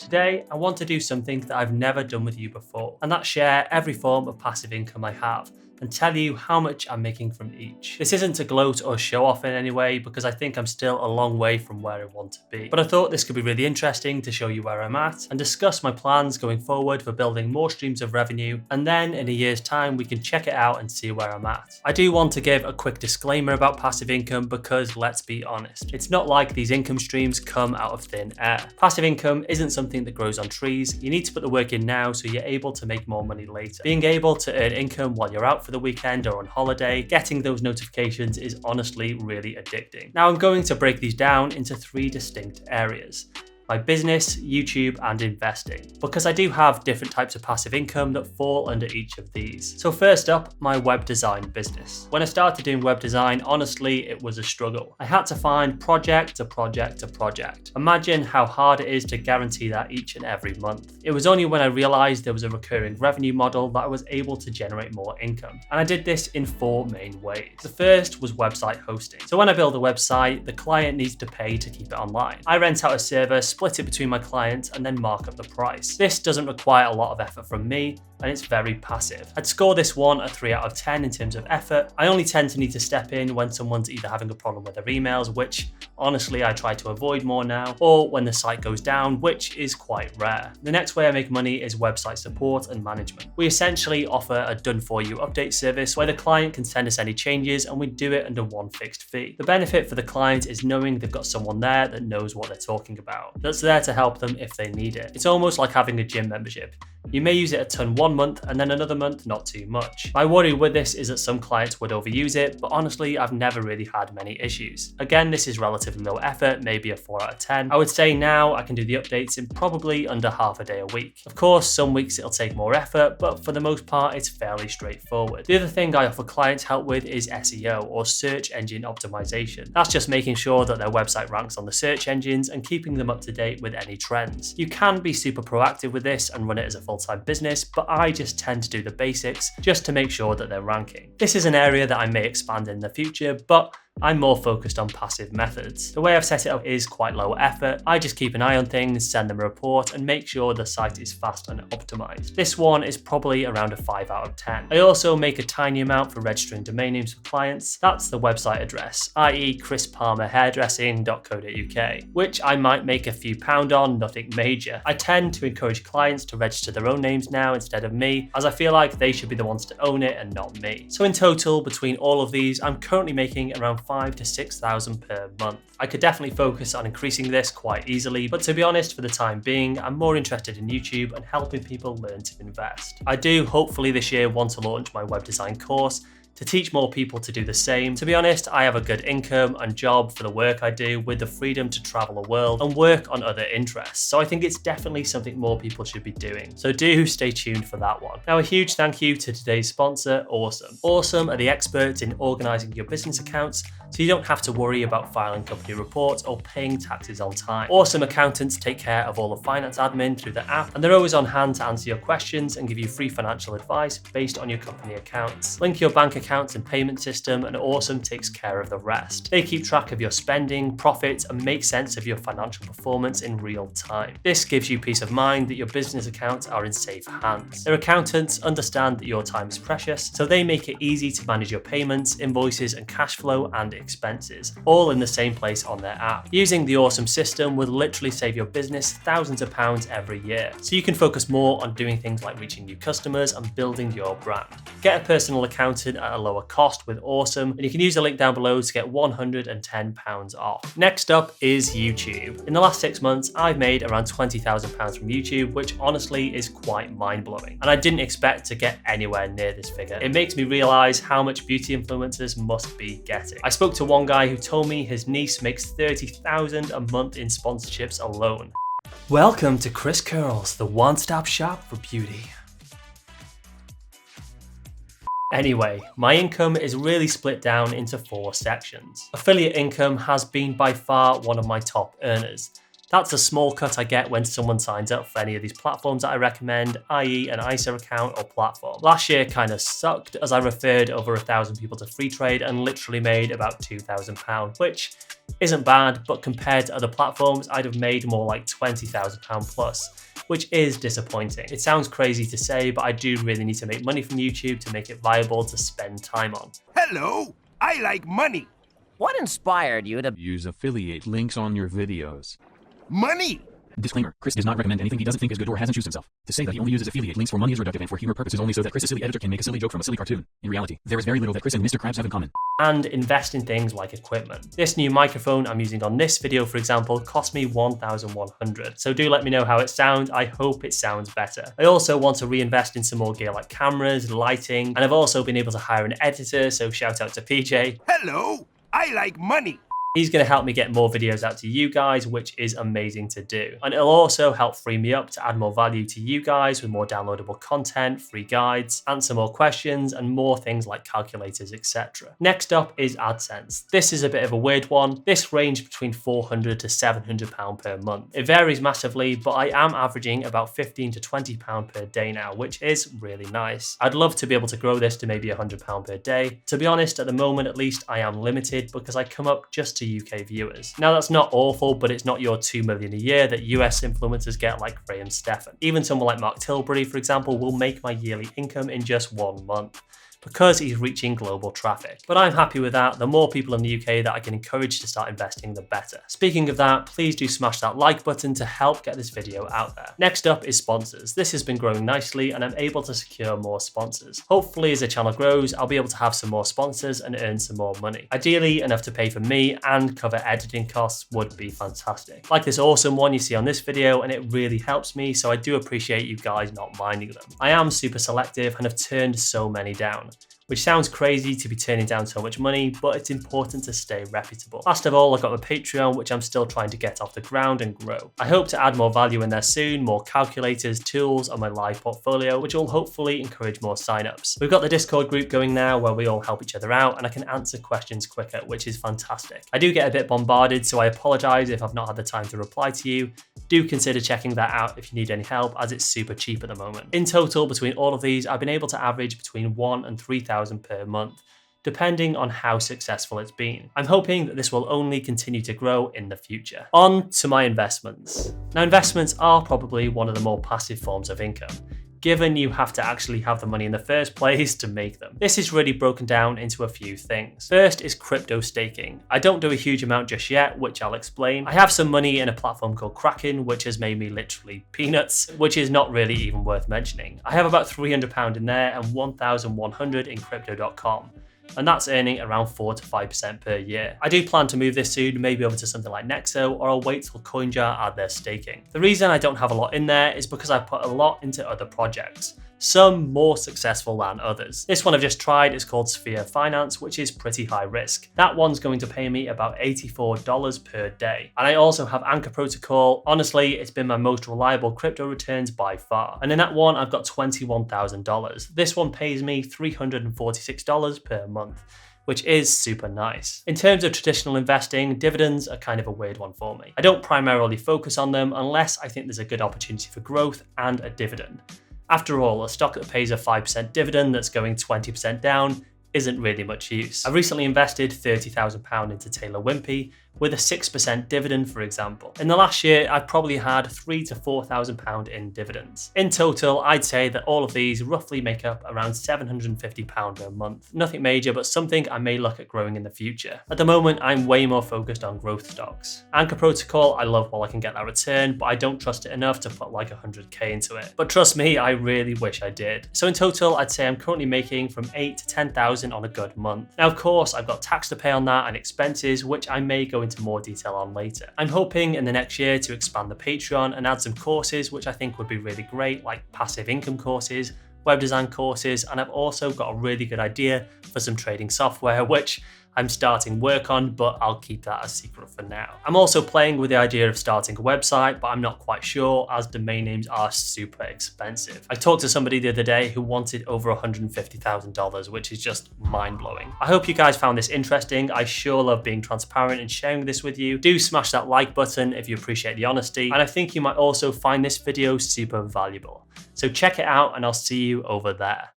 Today, I want to do something that I've never done with you before, and that's share every form of passive income I have and tell you how much I'm making from each. This isn't to gloat or show off in any way because I think I'm still a long way from where I want to be. But I thought this could be really interesting to show you where I'm at and discuss my plans going forward for building more streams of revenue, and then in a year's time we can check it out and see where I'm at. I do want to give a quick disclaimer about passive income because let's be honest, it's not like these income streams come out of thin air. Passive income isn't something that grows on trees. You need to put the work in now so you're able to make more money later. Being able to earn income while you're out for the weekend or on holiday, getting those notifications is honestly really addicting. Now I'm going to break these down into 3 distinct areas: my business, YouTube, and investing, because I do have different types of passive income that fall under each of these. So first up, my web design business. When I started doing web design, honestly, it was a struggle. I had to find project to project to project. Imagine how hard it is to guarantee that each and every month. It was only when I realized there was a recurring revenue model that I was able to generate more income. And I did this in 4 main ways. The first was website hosting. So when I build a website, the client needs to pay to keep it online. I rent out a server, split it between my clients, and then mark up the price. This doesn't require a lot of effort from me, and it's very passive. I'd score this one a 3 out of 10 in terms of effort. I only tend to need to step in when someone's either having a problem with their emails, which honestly I try to avoid more now, or when the site goes down, which is quite rare. The next way I make money is website support and management. We essentially offer a done-for-you update service where the client can send us any changes and we do it under one fixed fee. The benefit for the client is knowing they've got someone there that knows what they're talking about, that's there to help them if they need it. It's almost like having a gym membership. You may use it a ton one month and then another month not too much. My worry with this is that some clients would overuse it, but honestly I've never really had many issues. Again, this is relatively low effort, maybe a 4 out of 10. I would say now I can do the updates in probably under half a day a week. Of course, some weeks it'll take more effort, but for the most part it's fairly straightforward. The other thing I offer clients help with is SEO, or search engine optimization. That's just making sure that their website ranks on the search engines and keeping them up to date with any trends. You can be super proactive with this and run it as a full-time business, but I just tend to do the basics just to make sure that they're ranking. This is an area that I may expand in the future, but I'm more focused on passive methods. The way I've set it up is quite low effort. I just keep an eye on things, send them a report, and make sure the site is fast and optimized. This one is probably around a 5 out of 10. I also make a tiny amount for registering domain names for clients. That's the website address, i.e. chrispalmerhairdressing.co.uk, which I might make a few pound on, nothing major. I tend to encourage clients to register their own names now instead of me, as I feel like they should be the ones to own it and not me. So in total, between all of these, I'm currently making around 5,000 to 6,000 per month. I could definitely focus on increasing this quite easily, but to be honest, for the time being, I'm more interested in YouTube and helping people learn to invest. I do hopefully this year want to launch my web design course to teach more people to do the same. To be honest, I have a good income and job for the work I do, with the freedom to travel the world and work on other interests. So I think it's definitely something more people should be doing. So do stay tuned for that one. Now, a huge thank you to today's sponsor, Osome. Osome are the experts in organizing your business accounts, so you don't have to worry about filing company reports or paying taxes on time. Osome accountants take care of all the finance admin through the app, and they're always on hand to answer your questions and give you free financial advice based on your company accounts. Link your bank accounts and payment system, and Osome takes care of the rest. They keep track of your spending, profits, and make sense of your financial performance in real time. This gives you peace of mind that your business accounts are in safe hands. Their accountants understand that your time is precious, so they make it easy to manage your payments, invoices, and cash flow and expenses, all in the same place on their app. Using the Osome system will literally save your business thousands of pounds every year, so you can focus more on doing things like reaching new customers and building your brand. Get a personal accountant at a lower cost with Osome, and you can use the link down below to get £110 off. Next up is YouTube. In the last 6 months, I've made around £20,000 from YouTube, which honestly is quite mind-blowing, and I didn't expect to get anywhere near this figure. It makes me realize how much beauty influencers must be getting. I spoke to one guy who told me his niece makes $30,000 a month in sponsorships alone. Welcome to Chris Curls, the one-stop shop for beauty. Anyway, my income is really split down into 4 sections. Affiliate income has been by far one of my top earners. That's a small cut I get when someone signs up for any of these platforms that I recommend, i.e. an ISA account or platform. Last year kind of sucked as I referred over 1,000 people to free trade and literally made about £2,000, which isn't bad, but compared to other platforms, I'd have made more like £20,000 plus, which is disappointing. It sounds crazy to say, but I do really need to make money from YouTube to make it viable to spend time on. Hello, I like money. What inspired you to use affiliate links on your videos? Money! Disclaimer, Chris does not recommend anything he doesn't think is good or hasn't used himself. To say that he only uses affiliate links for money is reductive and for humor purposes only so that Chris, a silly editor, can make a silly joke from a silly cartoon. In reality, there is very little that Chris and Mr. Krabs have in common. And invest in things like equipment. This new microphone I'm using on this video, for example, cost me $1,100. So do let me know how it sounds. I hope it sounds better. I also want to reinvest in some more gear like cameras, lighting, and I've also been able to hire an editor, so shout out to PJ. Hello, I like money. He's going to help me get more videos out to you guys, which is amazing to do. And it'll also help free me up to add more value to you guys with more downloadable content, free guides, answer more questions, and more things like calculators, etc. Next up is AdSense. This is a bit of a weird one. This ranged between £400 to £700 per month. It varies massively, but I am averaging about £15 to £20 per day now, which is really nice. I'd love to be able to grow this to maybe £100 per day. To be honest, at the moment at least, I am limited because I come up just to UK viewers. Now that's not awful, but it's not your 2 million a year that US influencers get like Ray and Stefan. Even someone like Mark Tilbury, for example, will make my yearly income in just 1 month, because he's reaching global traffic. But I'm happy with that. The more people in the UK that I can encourage to start investing, the better. Speaking of that, please do smash that like button to help get this video out there. Next up is sponsors. This has been growing nicely and I'm able to secure more sponsors. Hopefully as the channel grows, I'll be able to have some more sponsors and earn some more money. Ideally, enough to pay for me and cover editing costs would be fantastic. Like this awesome one you see on this video, and it really helps me, so I do appreciate you guys not minding them. I am super selective and have turned so many down, which sounds crazy to be turning down so much money, but it's important to stay reputable. Last of all, I've got my Patreon, which I'm still trying to get off the ground and grow. I hope to add more value in there soon, more calculators, tools, and my live portfolio, which will hopefully encourage more signups. We've got the Discord group going now where we all help each other out and I can answer questions quicker, which is fantastic. I do get a bit bombarded, so I apologize if I've not had the time to reply to you. Do consider checking that out if you need any help, as it's super cheap at the moment. In total, between all of these, I've been able to average between £1,000 and £3,000 per month, depending on how successful it's been. I'm hoping that this will only continue to grow in the future. On to my investments. Now, investments are probably one of the more passive forms of income, given you have to actually have the money in the first place to make them. This is really broken down into a few things. First is crypto staking. I don't do a huge amount just yet, which I'll explain. I have some money in a platform called Kraken, which has made me literally peanuts, which is not really even worth mentioning. I have about £300 in there and 1,100 in crypto.com. And that's earning around 4 to 5% per year. I do plan to move this soon, maybe over to something like Nexo, or I'll wait till CoinJar add their staking. The reason I don't have a lot in there is because I put a lot into other projects, some more successful than others. This one I've just tried is called Sphere Finance, which is pretty high risk. That one's going to pay me about $84 per day. And I also have Anchor Protocol. Honestly, it's been my most reliable crypto returns by far. And in that one, I've got $21,000. This one pays me $346 per month, which is super nice. In terms of traditional investing, dividends are kind of a weird one for me. I don't primarily focus on them unless I think there's a good opportunity for growth and a dividend. After all, a stock that pays a 5% dividend that's going 20% down isn't really much use. I recently invested £30,000 into Taylor Wimpey with a 6% dividend, for example. In the last year, I've probably had £3,000 to £4,000 in dividends. In total, I'd say that all of these roughly make up around £750 per month. Nothing major, but something I may look at growing in the future. At the moment, I'm way more focused on growth stocks. Anchor Protocol, I love while I can get that return, but I don't trust it enough to put like 100k into it. But trust me, I really wish I did. So in total, I'd say I'm currently making from 8 to 10,000 on a good month. Now, of course, I've got tax to pay on that and expenses, which I may go into more detail on later. I'm hoping in the next year to expand the Patreon and add some courses, which I think would be really great, like passive income courses, web design courses, and I've also got a really good idea for some trading software, which I'm starting work on, but I'll keep that a secret for now. I'm also playing with the idea of starting a website, but I'm not quite sure as domain names are super expensive. I talked to somebody the other day who wanted over $150,000, which is just mind-blowing. I hope you guys found this interesting. I sure love being transparent and sharing this with you. Do smash that like button if you appreciate the honesty, and I think you might also find this video super valuable. So check it out and I'll see you over there.